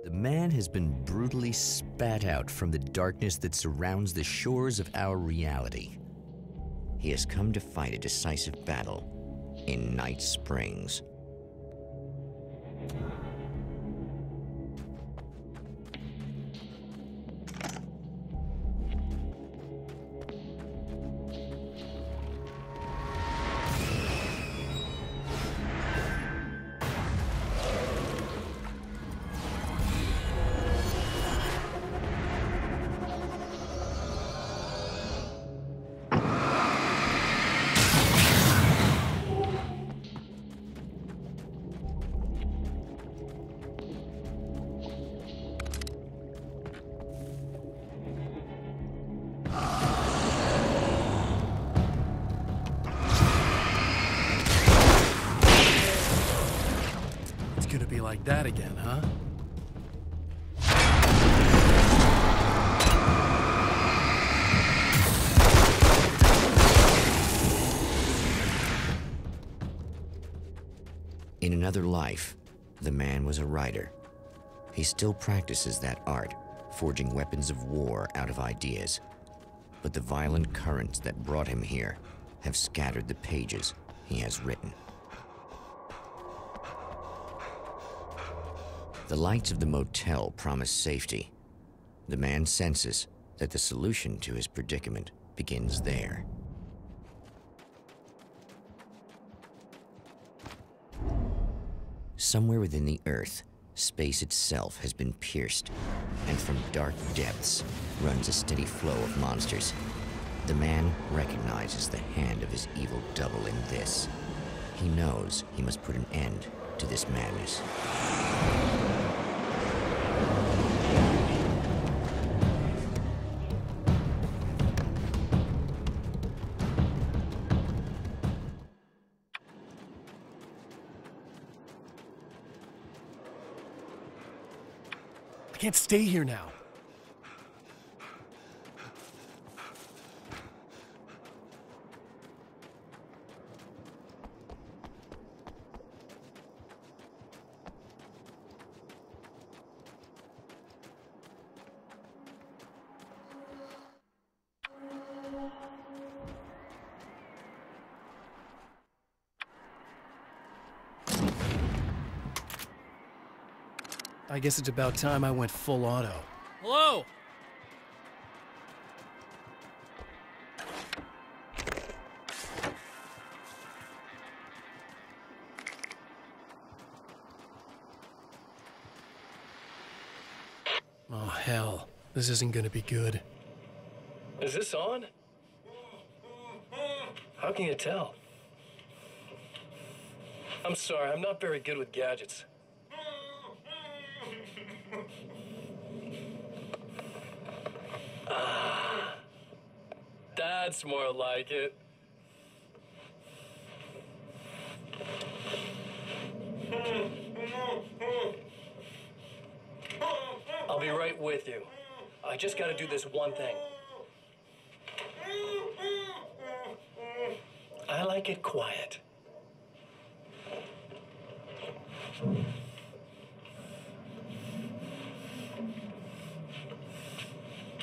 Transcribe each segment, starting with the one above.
The man has been brutally spat out from the darkness that surrounds the shores of our reality. He has come to fight a decisive battle in Night Springs. Gonna be like that again, huh? In another life, the man was a writer. He still practices that art, forging weapons of war out of ideas. But the violent currents that brought him here have scattered the pages he has written. The lights of the motel promise safety. The man senses that the solution to his predicament begins there. Somewhere within the Earth, space itself has been pierced, and from dark depths runs a steady flow of monsters. The man recognizes the hand of his evil double in this. He knows he must put an end to this madness. I can't stay here now. I guess it's about time I went full auto. Hello? Oh, hell. This isn't gonna be good. Is this on? How can you tell? I'm sorry, I'm not very good with gadgets. That's more like it. I'll be right with you. I just gotta do this one thing. I like it quiet.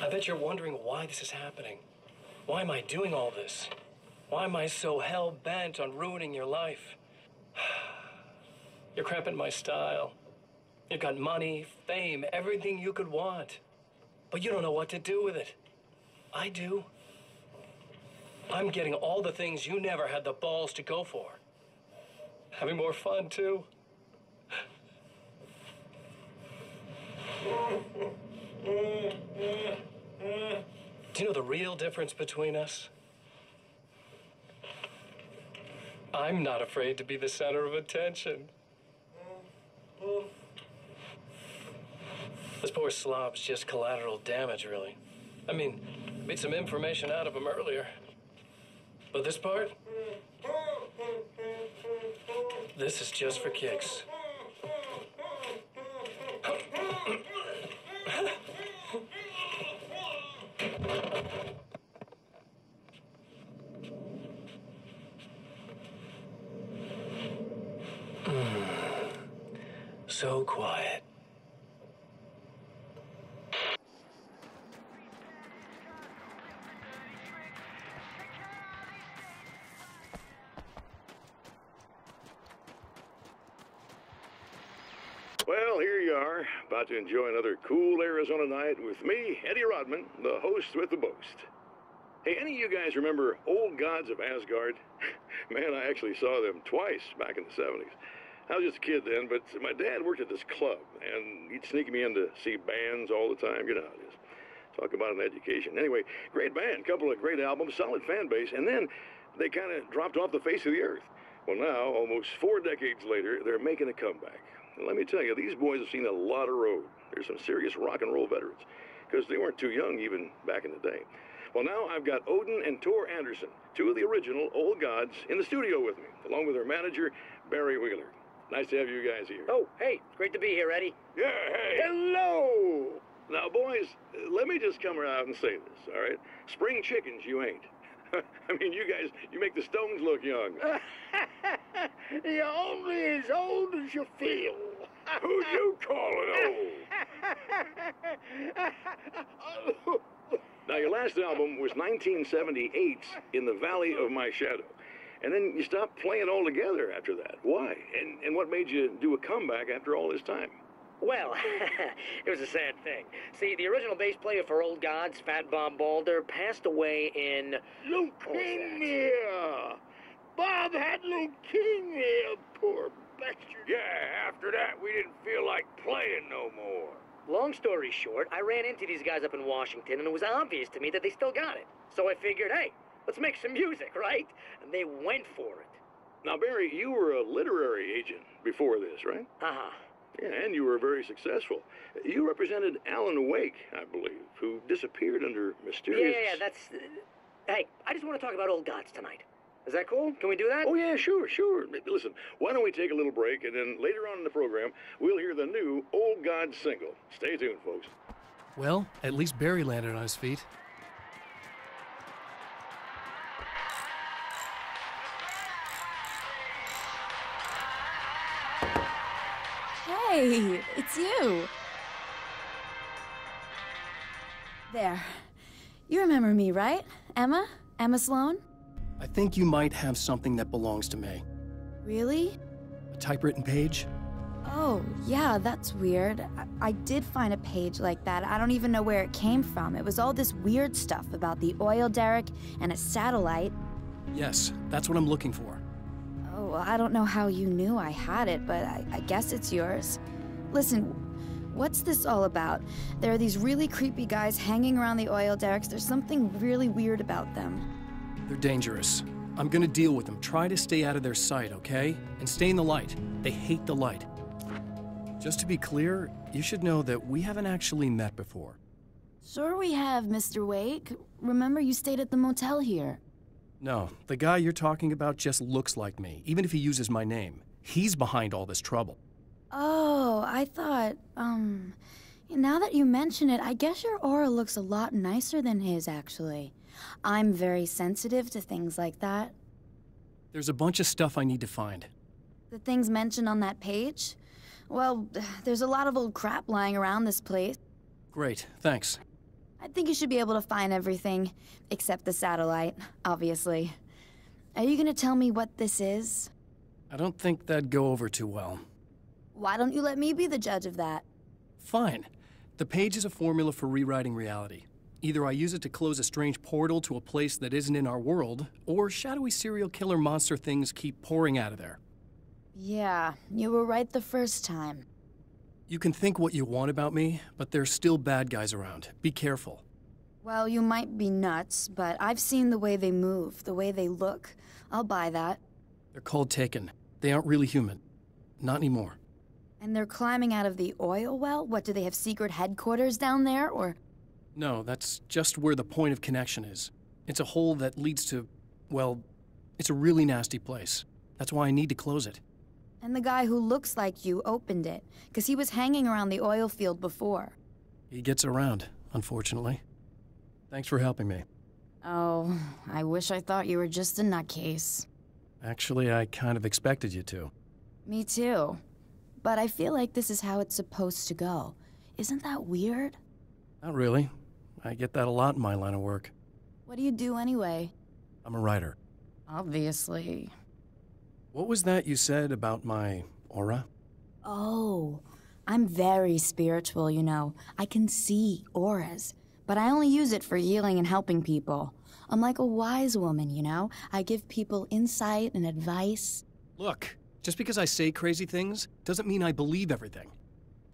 I bet you're wondering why this is happening. Why am I doing all this? Why am I so hell-bent on ruining your life? You're cramping my style. You've got money, fame, everything you could want. But you don't know what to do with it. I do. I'm getting all the things you never had the balls to go for. Having more fun, too. Do you know the real difference between us? I'm not afraid to be the center of attention. This poor slob's just collateral damage, really. I mean, made some information out of him earlier. But this part? This is just for kicks. So quiet. are, about to enjoy another cool Arizona night with me, Eddie Rodman, the host with the boast. Hey, any of you guys remember Old Gods of Asgard? Man, I actually saw them twice back in the 70s. I was just a kid then, but my dad worked at this club, and he'd sneak me in to see bands all the time. You know how it is. Talk about an education. Anyway, great band, couple of great albums, solid fan base, and then they kind of dropped off the face of the earth. Well, now, almost 4 decades later, they're making a comeback. And let me tell you, these boys have seen a lot of road. There's some serious rock and roll veterans, because they weren't too young even back in the day. Well, now I've got Odin and Tor Anderson, 2 of the original Old Gods, in the studio with me, along with their manager, Barry Wheeler. Nice to have you guys here. Oh, hey, it's great to be here, Eddie. Yeah, hey. Hello! Now, boys, let me just come out and say this, all right? Spring chickens, you ain't. I mean, you guys, you make the Stones look young. You're only as old as you feel. Who you calling old? Now, your last album was 1978's In the Valley of My Shadow. And then you stopped playing altogether after that. Why? And what made you do a comeback after all this time? Well, it was a sad thing. See, the original bass player for Old Gods, Fat Bob Balder, passed away in... Leukemia! Bob had leukemia, poor bastard. Yeah, after that, we didn't feel like playing no more. Long story short, I ran into these guys up in Washington, and it was obvious to me that they still got it. So I figured, hey, let's make some music, right? And they went for it. Now, Barry, you were a literary agent before this, right? Uh-huh. Yeah, and you were very successful. You represented Alan Wake, I believe, who disappeared under mysterious... Yeah, that's... Hey, I just want to talk about Old Gods tonight. Is that cool? Can we do that? Oh, yeah, sure. Listen, why don't we take a little break, and then later on in the program, we'll hear the new Old Gods single. Stay tuned, folks. Well, at least Barry landed on his feet. Hey, it's you. There. You remember me, right? Emma? Emma Sloan? I think you might have something that belongs to me. Really? A typewritten page? Oh, yeah, that's weird. I did find a page like that. I don't even know where it came from. It was all this weird stuff about the oil derrick and a satellite. Yes, that's what I'm looking for. Oh, well, I don't know how you knew I had it, but I guess it's yours. Listen, what's this all about? There are these really creepy guys hanging around the oil derricks. There's something really weird about them. They're dangerous. I'm gonna deal with them. Try to stay out of their sight, okay? And stay in the light. They hate the light. Just to be clear, you should know that we haven't actually met before. Sure we have, Mr. Wake. Remember you stayed at the motel here. No, the guy you're talking about just looks like me, even if he uses my name. He's behind all this trouble. Oh, I thought, now that you mention it, I guess your aura looks a lot nicer than his, actually. I'm very sensitive to things like that. There's a bunch of stuff I need to find. The things mentioned on that page? Well, there's a lot of old crap lying around this place. Great, thanks. I think you should be able to find everything, except the satellite, obviously. Are you gonna tell me what this is? I don't think that'd go over too well. Why don't you let me be the judge of that? Fine. The page is a formula for rewriting reality. Either I use it to close a strange portal to a place that isn't in our world, or shadowy serial killer monster things keep pouring out of there. Yeah, you were right the first time. You can think what you want about me, but there's still bad guys around. Be careful. Well, you might be nuts, but I've seen the way they move, the way they look. I'll buy that. They're called Taken. They aren't really human. Not anymore. And they're climbing out of the oil well? What, do they have secret headquarters down there, or...? No, that's just where the point of connection is. It's a hole that leads to, well, it's a really nasty place. That's why I need to close it. And the guy who looks like you opened it, because he was hanging around the oil field before. He gets around, unfortunately. Thanks for helping me. Oh, I wish I thought you were just a nutcase. Actually, I kind of expected you to. Me too. But I feel like this is how it's supposed to go. Isn't that weird? Not really. I get that a lot in my line of work. What do you do anyway? I'm a writer. Obviously. What was that you said about my aura? Oh, I'm very spiritual, you know. I can see auras, but I only use it for healing and helping people. I'm like a wise woman, you know? I give people insight and advice. Look, just because I say crazy things doesn't mean I believe everything.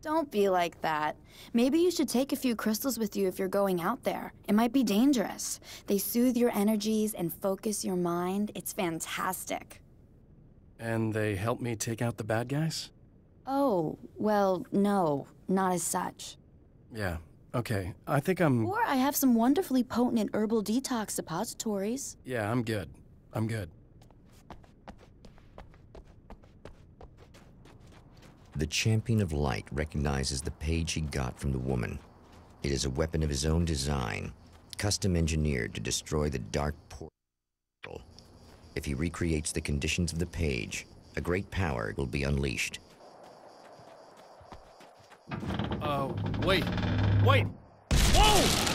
Don't be like that. Maybe you should take a few crystals with you if you're going out there. It might be dangerous. They soothe your energies and focus your mind. It's fantastic. And they help me take out the bad guys? Oh, well, no, not as such. Yeah, okay. I think I'm... Or I have some wonderfully potent and herbal detox suppositories. Yeah, I'm good. I'm good. The Champion of Light recognizes the page he got from the woman. It is a weapon of his own design, custom engineered to destroy the dark portal. If he recreates the conditions of the page, a great power will be unleashed. Wait! Wait! Whoa!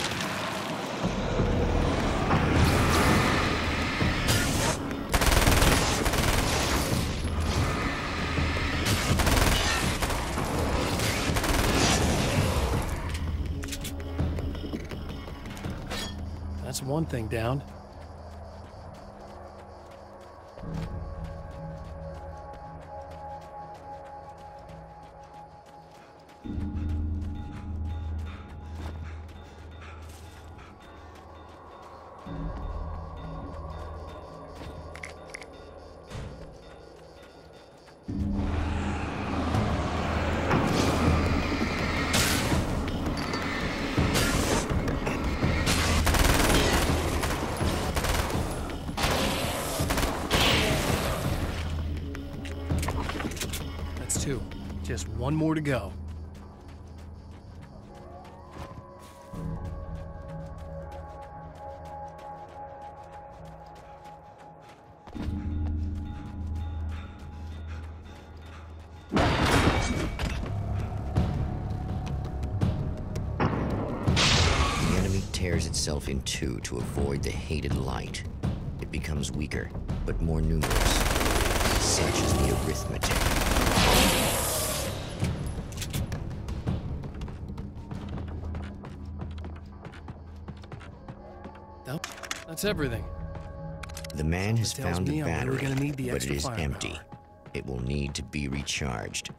That's one thing down. That's two. Just one more to go. Tears itself in two to avoid the hated light. It becomes weaker, but more numerous. Such is the arithmetic. That's everything. The man has That tells found me the I'm really battery, gonna need the but it extra is firepower. empty. It will need to be recharged.